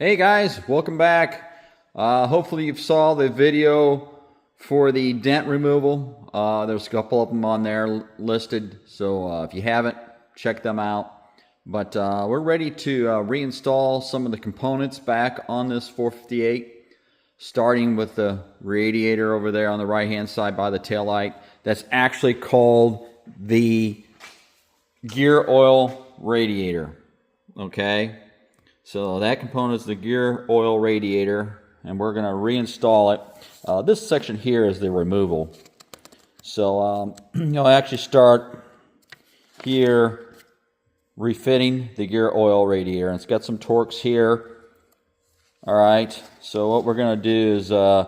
Hey guys, welcome back. Hopefully you saw the video for the dent removal. There's a couple of them on there listed, so if you haven't, check them out. But we're ready to reinstall some of the components back on this 458, starting with the radiator over there on the right hand side by the taillight. That's actually called the gear oil radiator. Okay, so that component is the gear oil radiator, and we're going to reinstall it. This section here is the removal. So you'll actually start here refitting the gear oil radiator, and it's got some Torx here. All right, so what we're going to do is it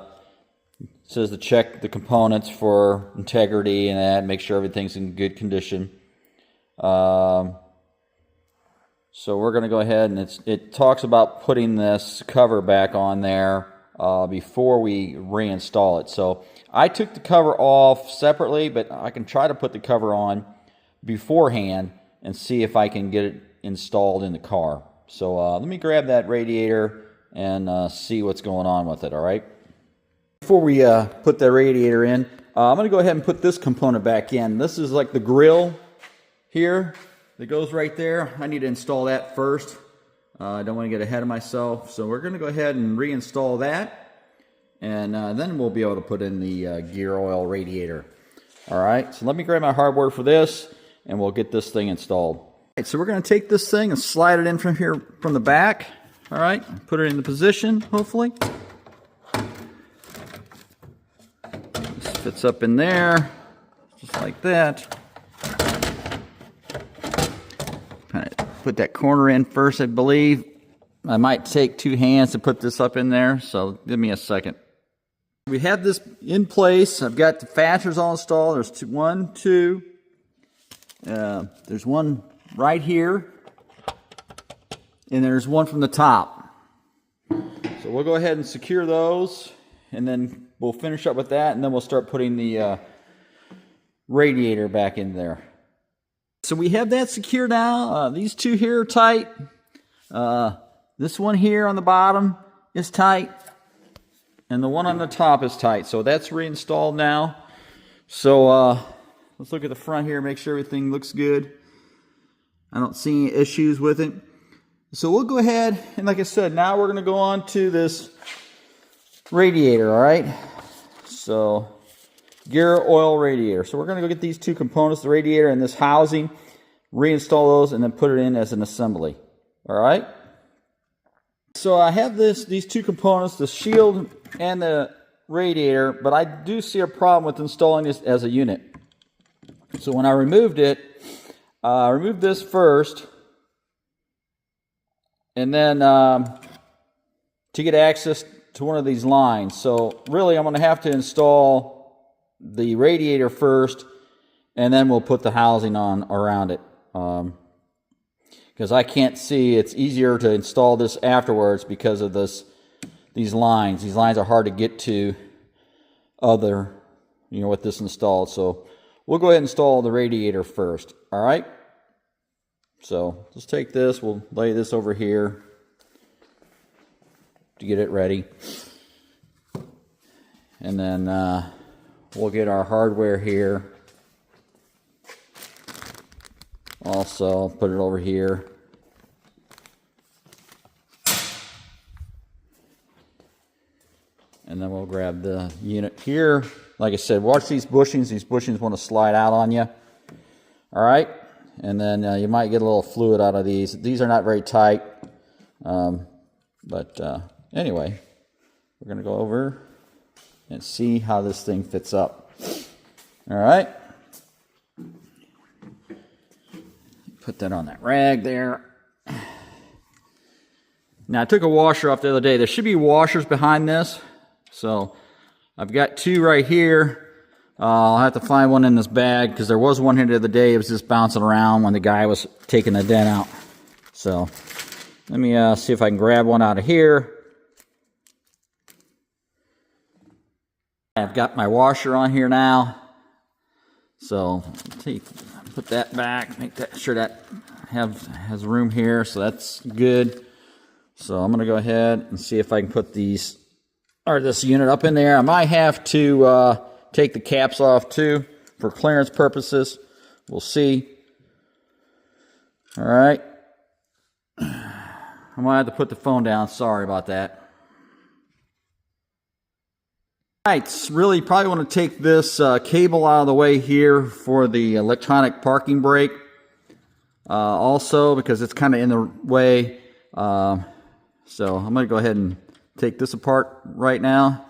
says to check the components for integrity and that, make sure everything's in good condition. So we're going to go ahead and it talks about putting this cover back on there before we reinstall it. So I took the cover off separately, but I can try to put the cover on beforehand and see if I can get it installed in the car. So let me grab that radiator and see what's going on with it, all right? Before we put the radiator in, I'm going to go ahead and put this component back in. This is like the grill here that goes right there. I need to install that first. I don't want to get ahead of myself. So we're going to go ahead and reinstall that. And then we'll be able to put in the gear oil radiator. All right, so let me grab my hardware for this and we'll get this thing installed. All right, so we're going to take this thing and slide it in from here, from the back. All right, put it in the position, hopefully. This fits up in there, just like that. Put that corner in first, I believe. I might take two hands to put this up in there, so give me a second. We have this in place. I've got the fasteners all installed. There's one, two. There's one right here, and there's one from the top. So we'll go ahead and secure those, and then we'll finish up with that, and then we'll start putting the radiator back in there. So we have that secure now. These two here are tight. This one here on the bottom is tight. And the one on the top is tight. So that's reinstalled now. So let's look at the front here, make sure everything looks good. I don't see any issues with it. So we'll go ahead, and like I said, now we're going to go on to this radiator, all right? So gear oil radiator. So we're going to go get these two components, the radiator and this housing, reinstall those, and then put it in as an assembly. All right. So I have these two components, the shield and the radiator, but I do see a problem with installing this as a unit. So when I removed it, I removed this first, and then to get access to one of these lines. So really I'm going to have to install the radiator first, and then we'll put the housing on around it, because I can't see. It's easier to install this afterwards because of these lines. These lines are hard to get to with this installed. So we'll go ahead and install the radiator first. All right, so let's take this, we'll lay this over here to get it ready, and then we'll get our hardware here. Also, put it over here. And then we'll grab the unit here. Like I said, watch these bushings. These bushings want to slide out on you. All right. And then you might get a little fluid out of these. These are not very tight. Anyway, we're going to go over and see how this thing fits up. All right. Put that on that rag there. Now I took a washer off the other day. There should be washers behind this. So I've got two right here. I'll have to find one in this bag because there was one here the other day. It was just bouncing around when the guy was taking the dent out. So let me see if I can grab one out of here. I've got my washer on here now. So put that back, make that sure that has room here, so that's good. So I'm going to go ahead and see if I can put these, or this unit up in there. I might have to take the caps off too for clearance purposes. We'll see. All right. I might have to put the phone down. Sorry about that. All right, really probably want to take this cable out of the way here for the electronic parking brake. Also, because it's kind of in the way. So I'm going to go ahead and take this apart right now.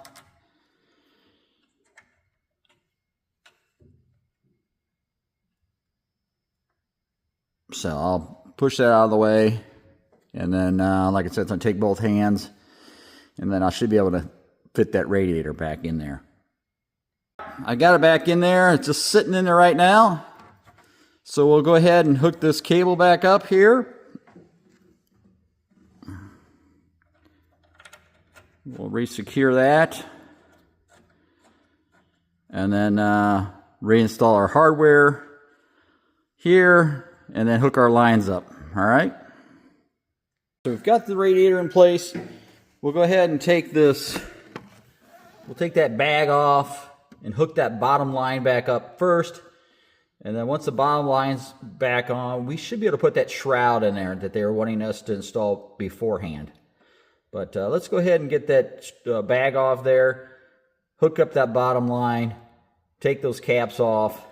So I'll push that out of the way. And then, like I said, it's going to take both hands. And then I should be able to fit that radiator back in there. I got it back in there. It's just sitting in there right now. So we'll go ahead and hook this cable back up here. We'll re-secure that. And then reinstall our hardware here. And then hook our lines up. All right. So we've got the radiator in place. We'll go ahead and take this. We'll take that bag off and hook that bottom line back up first. And then once the bottom line's back on, we should be able to put that shroud in there that they were wanting us to install beforehand. But let's go ahead and get that bag off there, hook up that bottom line, take those caps off.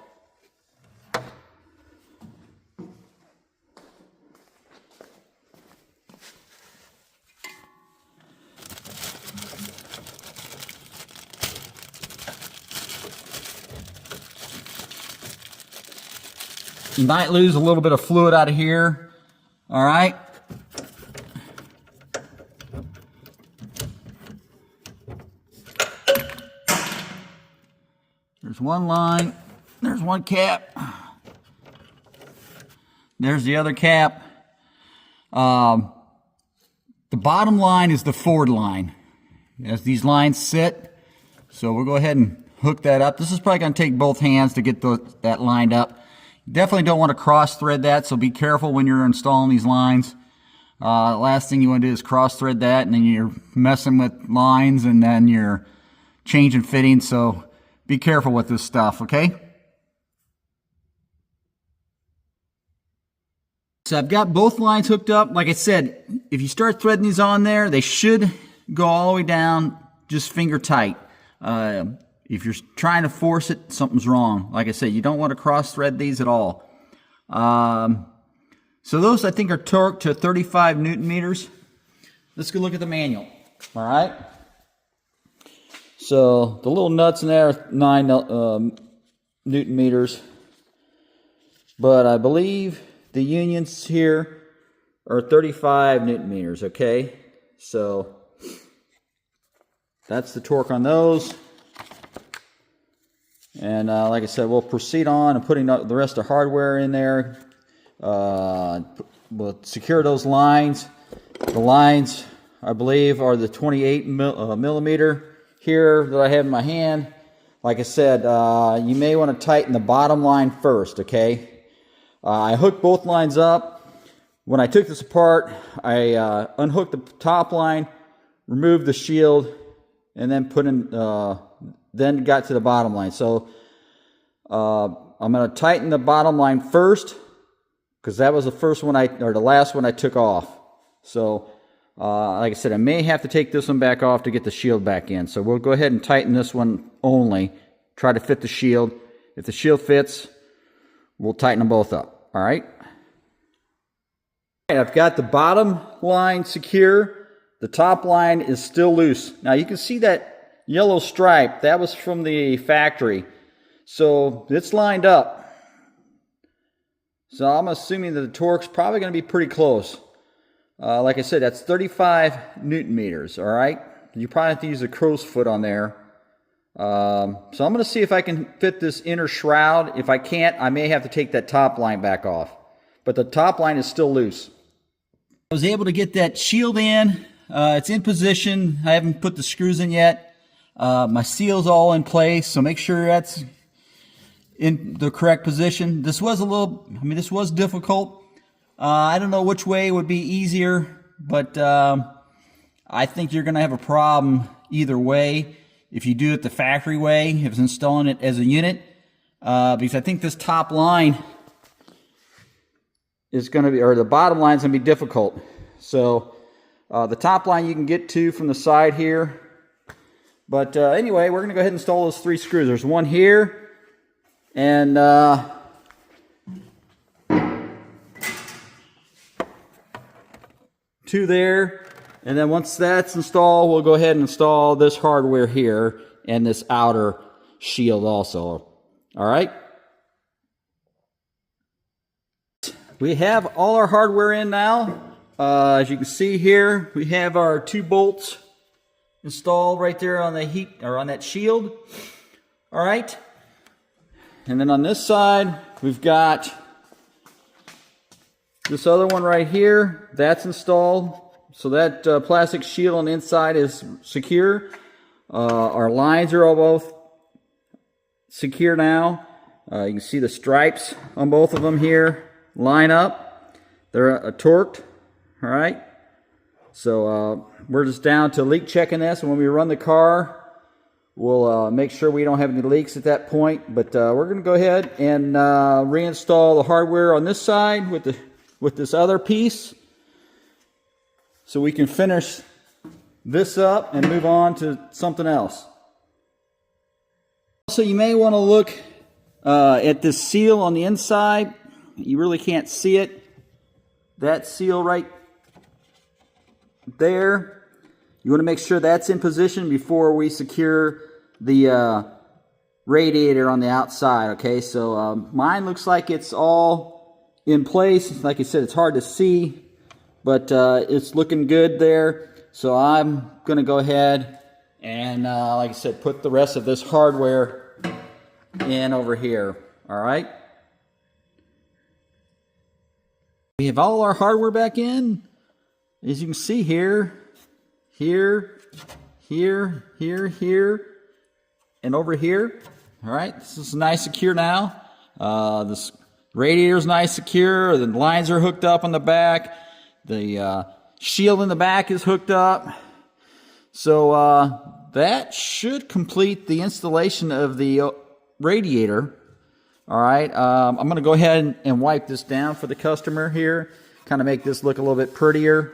You might lose a little bit of fluid out of here. All right. There's one line. There's one cap. There's the other cap. The bottom line is the forward line as these lines sit. So we'll go ahead and hook that up. This is probably going to take both hands to get that lined up. Definitely don't want to cross thread that, so be careful when you're installing these lines. Last thing you want to do is cross thread that, and then you're messing with lines, and then you're changing fittings, so be careful with this stuff, okay? So I've got both lines hooked up. Like I said, if you start threading these on there, they should go all the way down just finger tight. If you're trying to force it, something's wrong. Like I said, you don't want to cross thread these at all. So those I think are torqued to 35 Newton meters. Let's go look at the manual. All right. So the little nuts in there are 9 Newton meters. But I believe the unions here are 35 Newton meters, okay? So that's the torque on those. And like I said, we'll proceed on and putting the rest of the hardware in there. We'll secure those lines. The lines, I believe, are the 28 millimeter here that I have in my hand. Like I said, you may want to tighten the bottom line first, okay? I hooked both lines up. When I took this apart, I unhooked the top line, removed the shield, and then put in... then got to the bottom line. So I'm going to tighten the bottom line first, because that was the first one or the last one I took off. So like I said, I may have to take this one back off to get the shield back in. So we'll go ahead and tighten this one only. Try to fit the shield. If the shield fits, we'll tighten them both up. All right. I've got the bottom line secure. The top line is still loose. Now you can see that yellow stripe, that was from the factory. So it's lined up. So I'm assuming that the torque's probably going to be pretty close. Like I said, that's 35 Newton meters, all right? You probably have to use a crow's foot on there. So I'm going to see if I can fit this inner shroud. If I can't, I may have to take that top line back off. But the top line is still loose. I was able to get that shield in. It's in position. I haven't put the screws in yet. My seal's all in place, so make sure that's in the correct position. This was this was difficult. I don't know which way would be easier. but I think you're going to have a problem either way. If you do it the factory way, if it's installing it as a unit, because I think this top line is going to be, or the bottom line is going to be difficult. So the top line you can get to from the side here. But anyway, we're going to go ahead and install those 3 screws. There's one here, and 2 there. And then once that's installed, we'll go ahead and install this hardware here and this outer shield also. All right. We have all our hardware in now. As you can see here, we have our 2 bolts installed right there on the heat, or on that shield. All right. And then on this side, we've got this other one right here. That's installed. So that plastic shield on the inside is secure. Our lines are all both secure now. You can see the stripes on both of them here line up. They're torqued. All right. So we're just down to leak checking this, and when we run the car, we'll make sure we don't have any leaks at that point. But we're going to go ahead and reinstall the hardware on this side with this other piece, so we can finish this up and move on to something else. So you may want to look at this seal on the inside. You really can't see it. That seal right there, you want to make sure that's in position before we secure the radiator on the outside. Okay, so mine looks like it's all in place. Like I said, it's hard to see, but it's looking good there. So I'm going to go ahead and, like I said, put the rest of this hardware in over here. All right. We have all our hardware back in. As you can see here, here, and over here. All right. This is nice secure now. This radiator is nice secure. The lines are hooked up on the back. The shield in the back is hooked up. So that should complete the installation of the radiator. All right. I'm going to go ahead and wipe this down for the customer here. Kind of make this look a little bit prettier.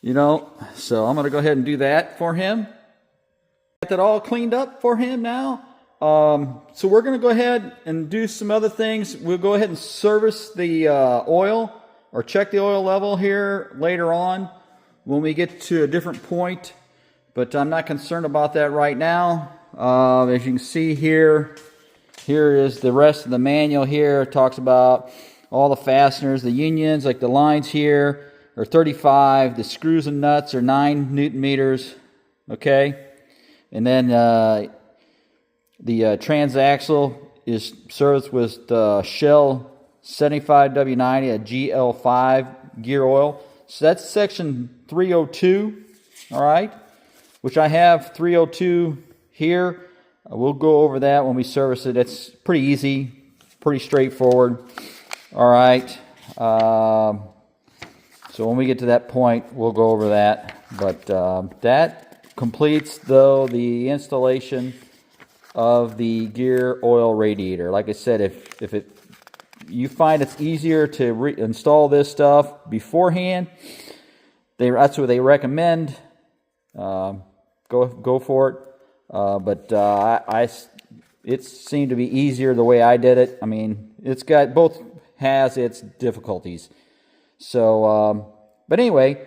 You know, so I'm going to go ahead and do that for him. Get that all cleaned up for him now. So we're going to go ahead and do some other things. We'll go ahead and service the oil, or check the oil level here later on when we get to a different point. But I'm not concerned about that right now. As you can see here, here is the rest of the manual here. It talks about all the fasteners, the unions, like the lines here are 35. The screws and nuts are 9 Newton meters. Okay. And then the transaxle is serviced with the Shell 75W90, a GL5 gear oil. So that's section 302. All right. Which I have 302 here. We'll go over that when we service it. It's pretty easy, pretty straightforward. All right. So when we get to that point, we'll go over that. But that completes, though, the installation of the gear oil radiator. Like I said, if you find it's easier to install this stuff beforehand, that's what they recommend. Go for it. But it seemed to be easier the way I did it. I mean, it's got both has its difficulties. So, but anyway,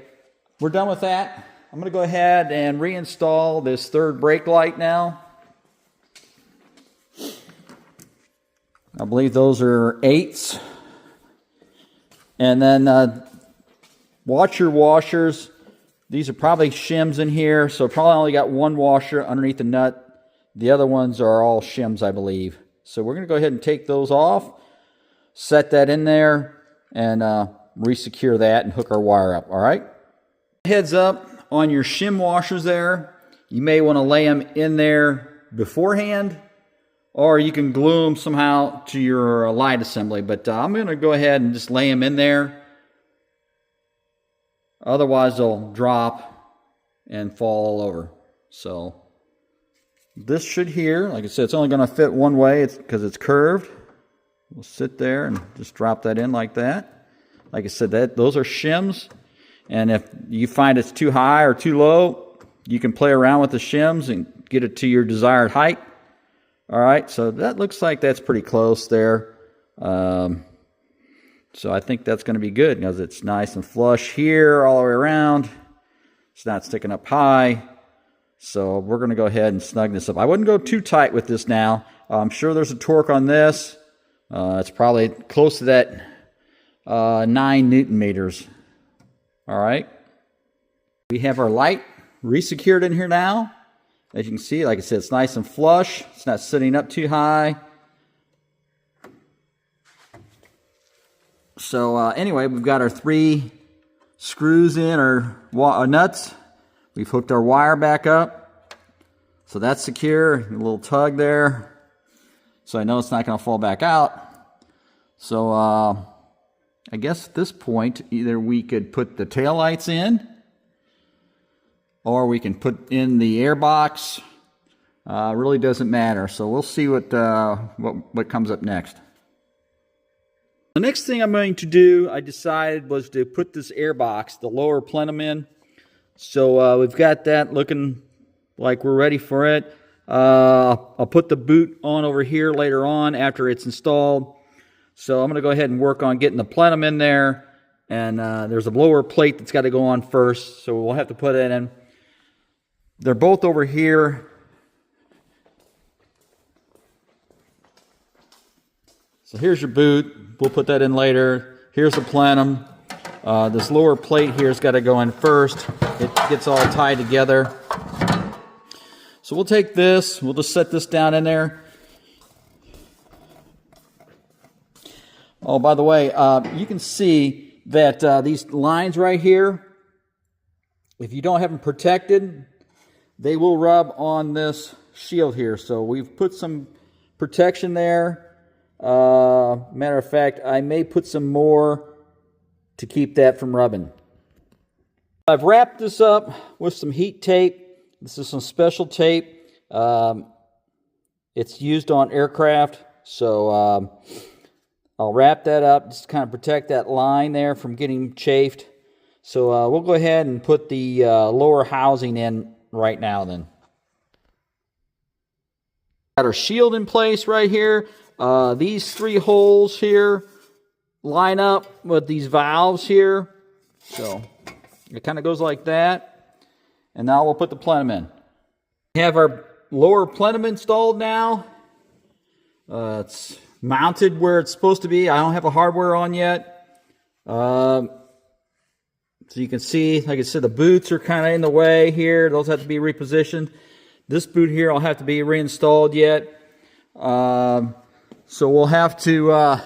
we're done with that. I'm going to go ahead and reinstall this third brake light now. I believe those are 8s. And then watch your washers. These are probably shims in here, so probably only got one washer underneath the nut. The other ones are all shims, I believe. So we're going to go ahead and take those off, set that in there, and re-secure that and hook our wire up, all right? Heads up on your shim washers there. You may want to lay them in there beforehand, or you can glue them somehow to your light assembly. But I'm going to go ahead and just lay them in there. Otherwise they'll drop and fall all over. So this should here, like I said, it's only going to fit one way because it's curved. We'll sit there and just drop that in like that. Like I said, those are shims. And if you find it's too high or too low, you can play around with the shims and get it to your desired height. All right, so that looks like that's pretty close there. So I think that's going to be good because it's nice and flush here all the way around. It's not sticking up high. So we're going to go ahead and snug this up. I wouldn't go too tight with this now. I'm sure there's a torque on this. It's probably close to that 9 Newton meters. All right. We have our light re-secured in here now. As you can see, like I said, it's nice and flush. It's not sitting up too high. So anyway, we've got our 3 screws in, our nuts. We've hooked our wire back up. So that's secure. A little tug there. So I know it's not going to fall back out. So I guess at this point, either we could put the tail lights in, or we can put in the air box. Really doesn't matter. So we'll see what comes up next. The next thing I'm going to do, I decided, was to put this air box, the lower plenum in. So we've got that looking like we're ready for it. I'll put the boot on over here later on after it's installed. So I'm going to go ahead and work on getting the plenum in there. And there's a lower plate that's got to go on first. So we'll have to put it in. They're both over here. So here's your boot. We'll put that in later. Here's the plenum. This lower plate here has got to go in first. It gets all tied together. So we'll take this. We'll just set this down in there. Oh, by the way, you can see that these lines right here, if you don't have them protected, they will rub on this shield here. So we've put some protection there. Matter of fact, I may put some more to keep that from rubbing. I've wrapped this up with some heat tape. This is some special tape. It's used on aircraft, so I'll wrap that up just to kind of protect that line there from getting chafed. So we'll go ahead and put the lower housing in right now then. Got our shield in place right here. These 3 holes here line up with these valves here. So it kind of goes like that. And now we'll put the plenum in. We have our lower plenum installed now. It's mounted where it's supposed to be. I don't have a hardware on yet. So you can see, like I said, the boots are kind of in the way here. Those have to be repositioned. This boot here will have to be reinstalled yet. So we'll have to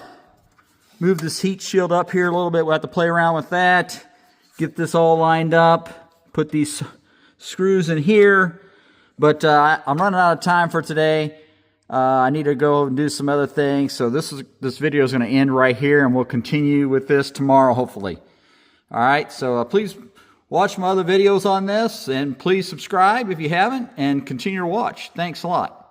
move this heat shield up here a little bit. We'll have to play around with that. Get this all lined up. Put these screws in here. But I'm running out of time for today. I need to go and do some other things. So this video is going to end right here, and we'll continue with this tomorrow, hopefully. All right, so please watch my other videos on this, and please subscribe if you haven't, and continue to watch. Thanks a lot.